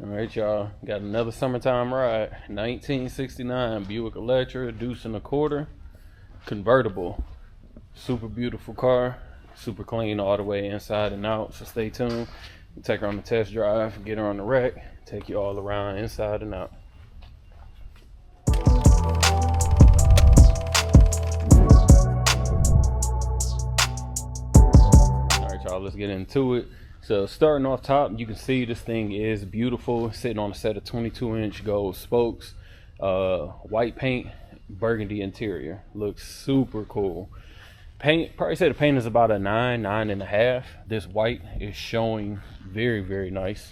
All right, y'all, got another summertime ride. 1969 Buick Electra, deuce and a quarter, convertible. Super beautiful car, super clean all the way inside and out. So stay tuned. We'll take her on the test drive, get her on the wreck, take you all around inside and out. All right, y'all, let's get into it. So starting off top, you can see this thing is beautiful, sitting on a set of 22-inch gold spokes, white paint, burgundy interior. Looks super cool. Paint, probably say the paint is about a 9.5. This white is showing very, very nice.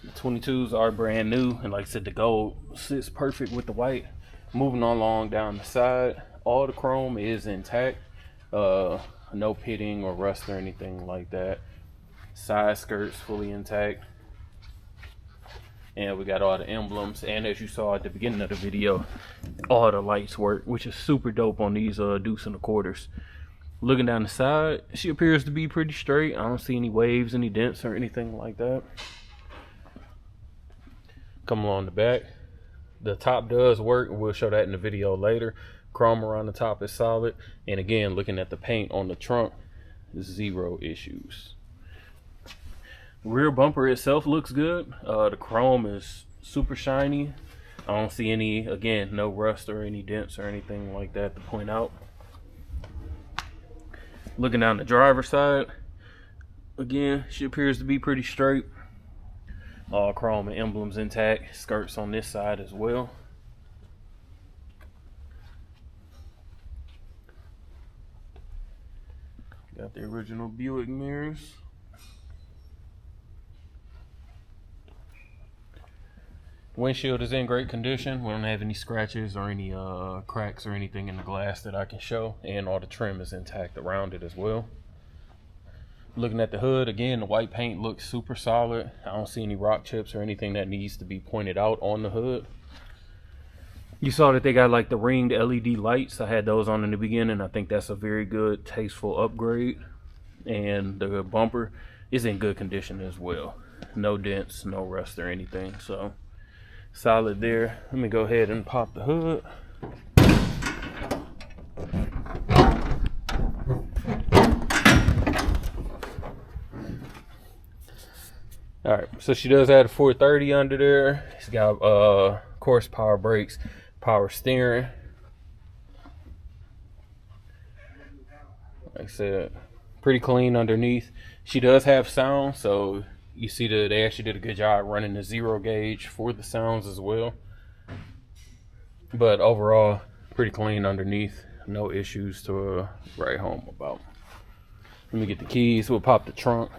The 22s are brand new, and like I said, the gold sits perfect with the white. Moving along down the side, all the chrome is intact. No pitting or rust or anything like that. Side skirts fully intact, and we got all the emblems, and as you saw at the beginning of the video, all the lights work, which is super dope on these deuce and a quarters. Looking down the side, she appears to be pretty straight. I don't see any waves, any dents or anything like that. Come along the back, the top does work, and we'll show that in the video later. Chrome around the top is solid, and again, looking at the paint on the trunk, zero issues. Rear bumper itself looks good. The chrome is super shiny. I don't see any, again, no rust or any dents or anything like that to point out. Looking down the driver's side, again, she appears to be pretty straight. All chrome and emblems intact. Skirts on this side as well. Got the original Buick mirrors. Windshield is in great condition. We don't have any scratches or any cracks or anything in the glass that I can show, and all the trim is intact around it as well. Looking at the hood, again, the white paint looks super solid. I don't see any rock chips or anything that needs to be pointed out on the hood. You saw that they got like the ringed LED lights. I had those on in the beginning. I think that's a very good, tasteful upgrade. And the bumper is in good condition as well. No dents, no rust or anything. So solid there. Let me go ahead and pop the hood. All right, so she does have a 430 under there. It's got of course power brakes, power steering. Like I said, pretty clean underneath. She does have sound, so you see that they actually did a good job running the 0 gauge for the sounds as well. But overall, pretty clean underneath. No issues to write home about. Let me get the keys. We'll pop the trunk.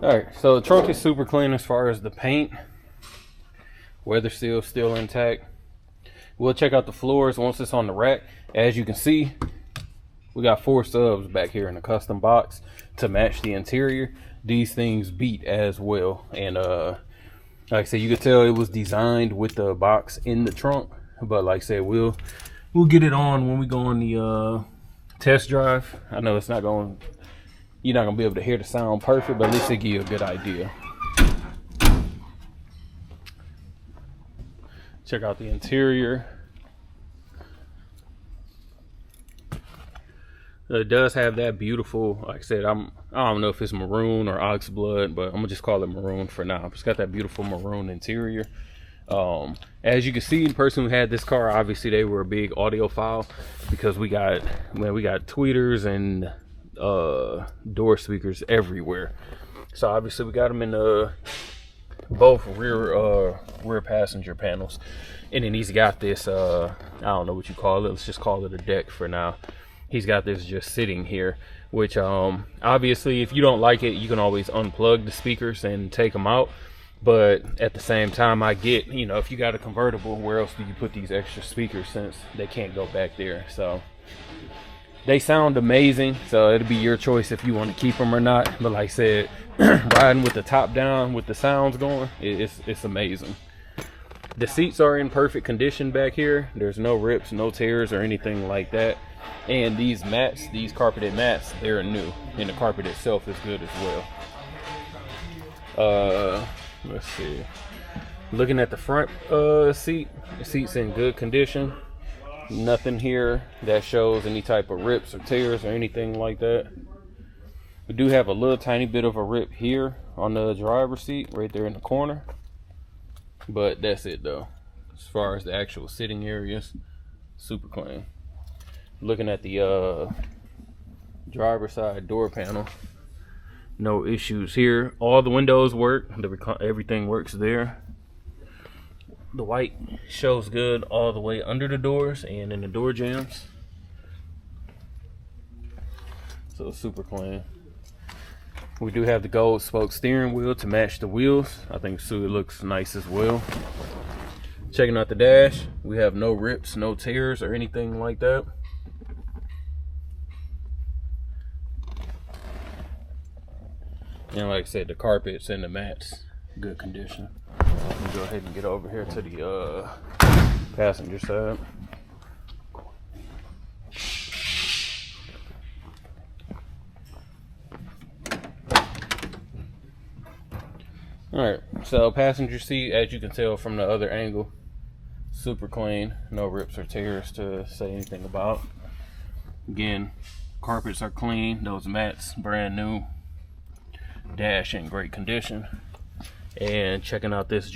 Alright, so the trunk is super clean as far as the paint. Weather seal still intact. We'll check out the floors once it's on the rack. As you can see, we got 4 subs back here in the custom box to match the interior. These things beat as well. And like I said, you could tell it was designed with the box in the trunk. But like I said, we'll get it on when we go on the test drive. I know it's not going, you're not gonna be able to hear the sound perfect, but at least it give you a good idea. Check out the interior. It does have that beautiful, like I said, I don't know if it's maroon or ox blood, but I'm gonna just call it maroon for now. It's got that beautiful maroon interior. As you can see, the person who had this car, obviously they were a big audiophile, because we got tweeters and door speakers everywhere. So obviously we got them in both rear passenger panels, and then he's got this I don't know what you call it, let's just call it a deck for now. He's got this just sitting here, which obviously if you don't like it, you can always unplug the speakers and take them out. But at the same time, I get, you know, if you got a convertible, where else do you put these extra speakers since they can't go back there? So They sound amazing, so it'll be your choice if you want to keep them or not. But like I said, riding with the top down with the sounds going, it's amazing. The seats are in perfect condition back here. There's no rips, no tears or anything like that. And these mats, these carpeted mats, they're new, and the carpet itself is good as well. Let's see, looking at the front seat, the seat's in good condition. Nothing here that shows any type of rips or tears or anything like that. We do have a little tiny bit of a rip here on the driver's seat right there in the corner, but that's it though. As far as the actual sitting areas, super clean. Looking at the driver's side door panel, no issues here. All the windows work, everything works there. The white shows good all the way under the doors and in the door jambs, so super clean. We do have the gold spoke steering wheel to match the wheels. I think it looks nice as well. Checking out the dash, we have no rips, no tears or anything like that. And like I said, the carpets and the mats, good condition. Let me go ahead and get over here to the passenger side. Alright, so passenger seat, as you can tell from the other angle, super clean, no rips or tears to say anything about. Again, carpets are clean, those mats brand new, dash in great condition. And checking out this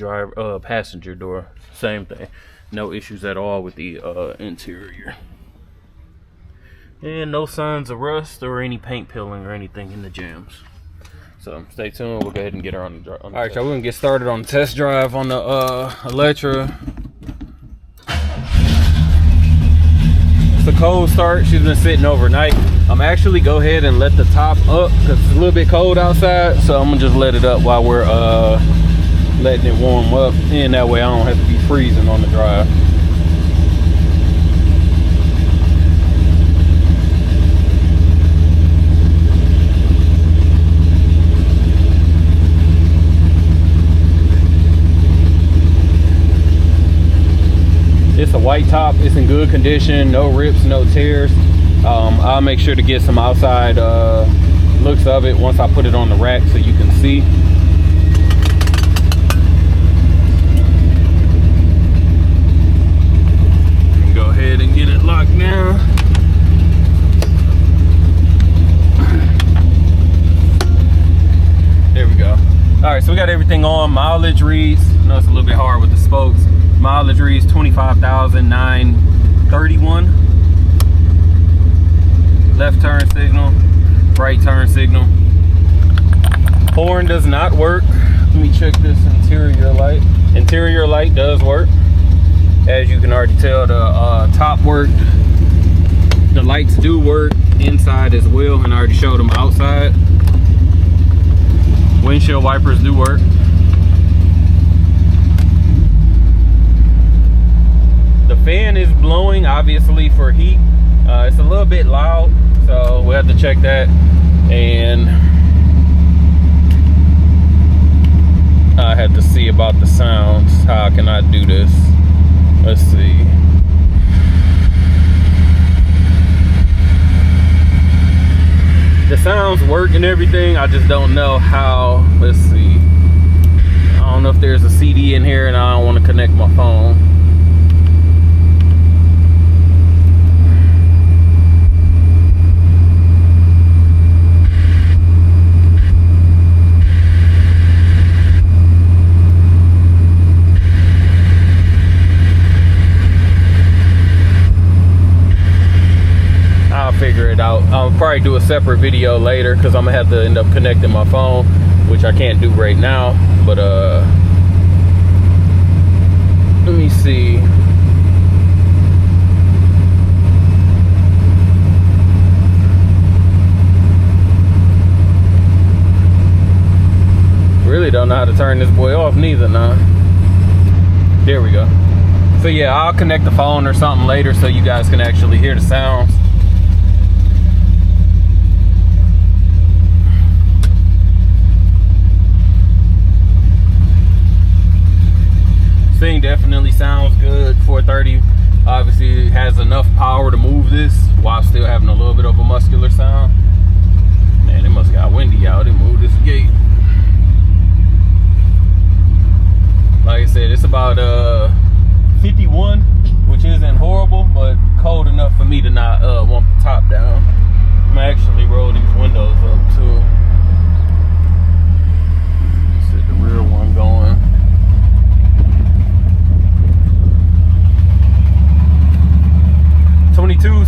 passenger door, same thing, no issues at all with the interior, and no signs of rust or any paint peeling or anything in the jambs. So stay tuned, we'll go ahead and get her on the all right, y'all, we're gonna get started on the test drive on the Electra. It's a cold start, she's been sitting overnight. I'm actually go ahead and let the top up because it's a little bit cold outside, so I'm gonna just let it up while we're letting it warm up, and that way I don't have to be freezing on the drive. It's a white top, it's in good condition, no rips, no tears. I'll make sure to get some outside looks of it once I put it on the rack so you can see. Go ahead and get it locked down. There we go. All right, so we got everything on. Mileage reads, I know it's a little bit hard with the spokes. Mileage reads 25,931. Left turn signal, right turn signal. Horn does not work. Let me check this interior light. Interior light does work. As you can already tell, the top worked. The lights do work inside as well, and I already showed them outside. Windshield wipers do work. The fan is blowing, obviously, for heat. It's a little bit loud, so we'll have to check that. And I had to see about the sounds. How can I do this? Let's see. The sounds work and everything, I just don't know how. Let's see. I don't know if there's a CD in here, and I don't want to connect my phone. Figure it out. I'll probably do a separate video later because I'm gonna have to end up connecting my phone, which I can't do right now. But let me see. Really don't know how to turn this boy off neither now. There we go. So yeah, I'll connect the phone or something later so you guys can actually hear the sounds. everything definitely sounds good. 430 obviously has enough power to move this while still having a little bit of a muscular sound. Man, it must have got windy out. It moved this gate. Like I said, it's about 51, which isn't horrible, but cold enough for me to not want the top down. I'm gonna actually roll these windows up too. Set the rear one going.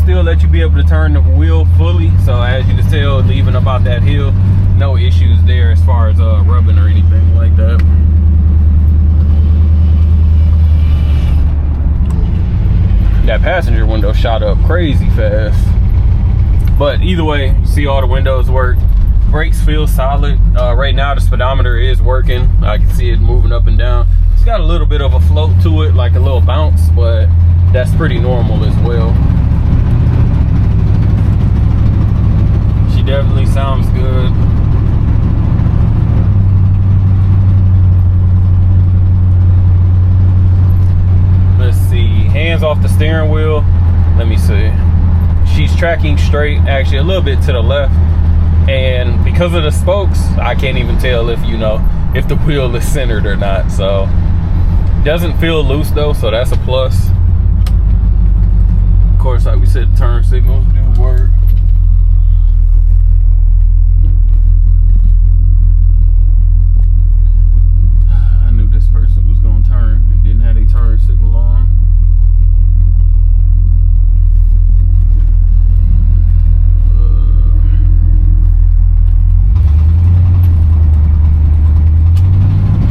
Still let you be able to turn the wheel fully, so as you can tell, leaving about that hill, no issues there as far as rubbing or anything like that. That passenger window shot up crazy fast, but either way, see all the windows work. Brakes feel solid. Right now the speedometer is working. I can see it moving up and down. It's got a little bit of a float to it, like a little bounce, but that's pretty normal as well. Definitely sounds good. Let's see, hands off the steering wheel. Let me see. She's tracking straight, actually a little bit to the left, and because of the spokes, I can't even tell if if the wheel is centered or not. So doesn't feel loose though, so that's a plus. Of course, like we said, turn signals do work. Turn signal on.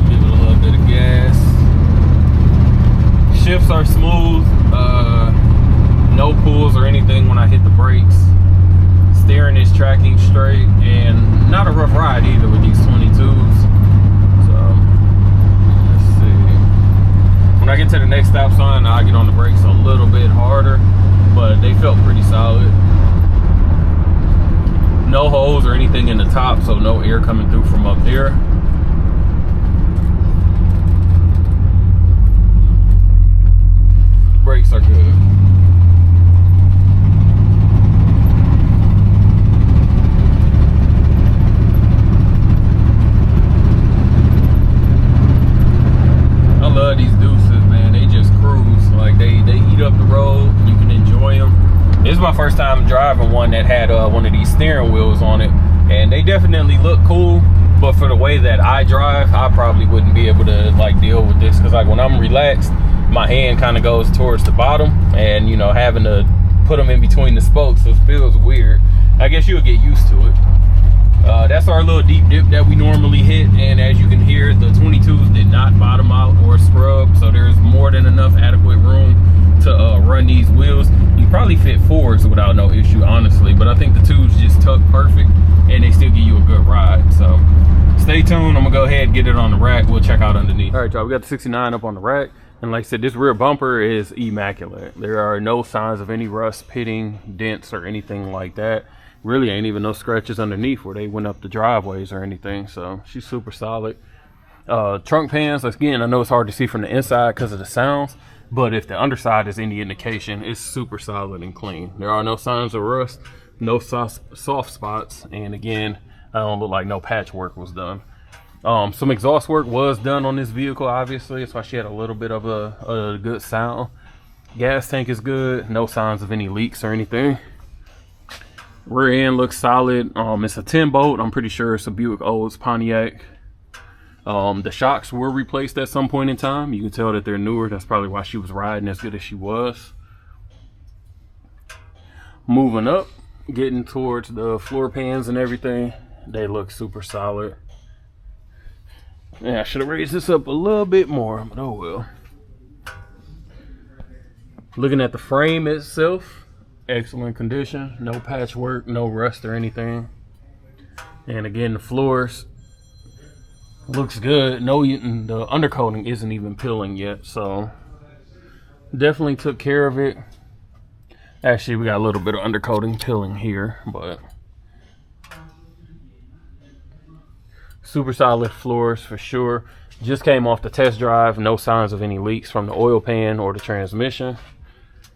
Give it a little bit of gas. Shifts are smooth. No pulls or anything when I hit the brakes. Steering is tracking straight, and not a rough ride either with these 22s. When I get to the next stop sign, I'll get on the brakes a little bit harder, but they felt pretty solid. No holes or anything in the top, so no air coming through from up there. Brakes are good. I love these Deuces, man. They just cruise. Like they eat up the road. You can enjoy them. This is my first time driving one that had one of these steering wheels on it, and they definitely look cool. But for the way that I drive, I probably wouldn't be able to like deal with this, because like when I'm relaxed, my hand kind of goes towards the bottom, and having to put them in between the spokes, it feels weird. I guess you'll get used to it. That's our little deep dip that we normally hit, and as you can hear, the 22s did not bottom out or scrub, so there's more than enough adequate room to run these wheels. You probably fit 4s without no issue, honestly, but I think the 2s just tuck perfect, and they still give you a good ride. So stay tuned. I'm gonna go ahead and get it on the rack. We'll check out underneath. All right, y'all, we got the 69 up on the rack, and like I said, this rear bumper is immaculate. There are no signs of any rust, pitting, dents, or anything like that. Really ain't even no scratches underneath where they went up the driveways or anything, so she's super solid. Trunk pans, again, I know it's hard to see from the inside because of the sounds, but if the underside is any indication, it's super solid and clean. There are no signs of rust, no soft spots, and again, I don't look like no patchwork was done. Some exhaust work was done on this vehicle, obviously. That's why she had a little bit of a good sound. Gas tank is good, no signs of any leaks or anything. Rear end looks solid. It's a 10 bolt. I'm pretty sure it's a Buick Olds Pontiac. The shocks were replaced at some point in time. You can tell that they're newer. That's probably why she was riding as good as she was. Moving up, getting towards the floor pans and everything, they look super solid. Yeah, I should have raised this up a little bit more, but oh well. Looking at the frame itself, excellent condition, no patchwork, no rust or anything. And again, the floors looks good. No, the undercoating isn't even peeling yet, so definitely took care of it. Actually, we got a little bit of undercoating peeling here, but super solid floors for sure. Just came off the test drive. No signs of any leaks from the oil pan or the transmission.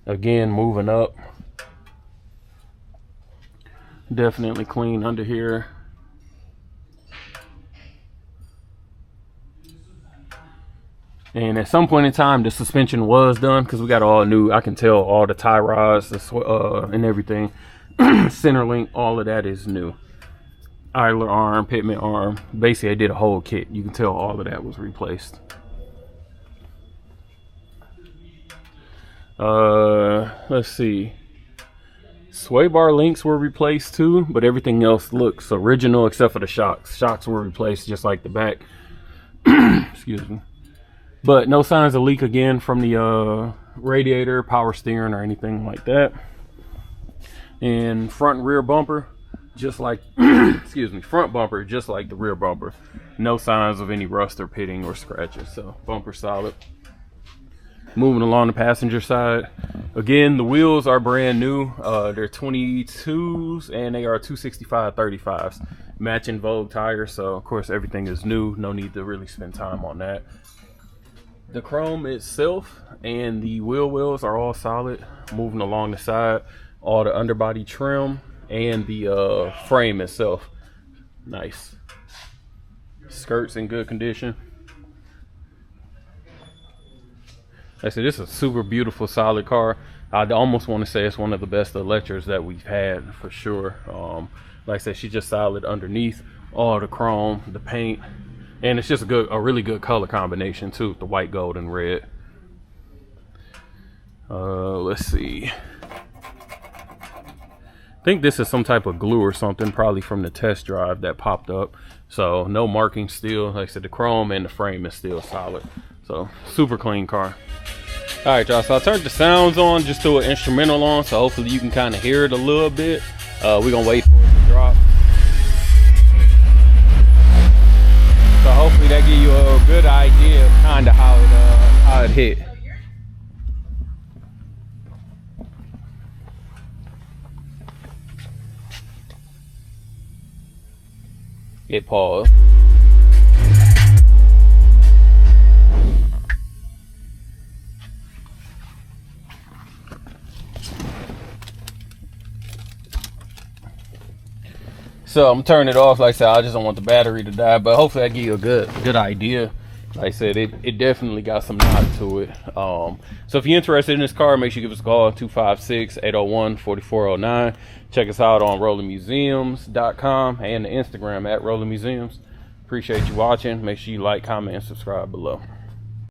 Again, moving up. Definitely clean under here. And at some point in time, the suspension was done because we got all new. I can tell all the tie rods and everything. Center link, all of that is new. Idler arm, pitman arm. Basically, I did a whole kit. You can tell all of that was replaced. Let's see. Sway bar links were replaced too, but everything else looks original except for the shocks. Shocks were replaced just like the back. Excuse me. But no signs of leak again from the radiator, power steering, or anything like that. And front and rear bumper, just like, excuse me, front bumper, just like the rear bumper. No signs of any rust or pitting or scratches. So bumper solid. Moving along the passenger side. Again, the wheels are brand new. They're 22s and they are 265/35s. Matching Vogue tires. So of course everything is new. No need to really spend time on that. The chrome itself and the wheel wells are all solid. Moving along the side, all the underbody trim and the frame itself, nice. Skirts in good condition. Like I said, this is a super beautiful, solid car. I'd almost want to say it's one of the best Electras that we've had for sure. Like I said, she's just solid underneath. All the chrome, the paint. And it's just a really good color combination too, the white, gold, and red. Let's see. I think this is some type of glue or something, probably from the test drive that popped up. So no marking still. Like I said, the chrome and the frame is still solid. So super clean car. All right, y'all. So I turned the sounds on, just threw an instrumental on, so hopefully you can kind of hear it a little bit. We're gonna wait for it to drop. So hopefully that gives you a good idea of kind of how it hit. It paused. So I'm turning it off. Like I said, I just don't want the battery to die, but hopefully I give you a good idea. Like I said, it definitely got some knock to it. So if you're interested in this car, make sure you give us a call, 256-801-4409. Check us out on rollingmuseums.com and the Instagram at rollingmuseums. Appreciate you watching. Make sure you like, comment, and subscribe below.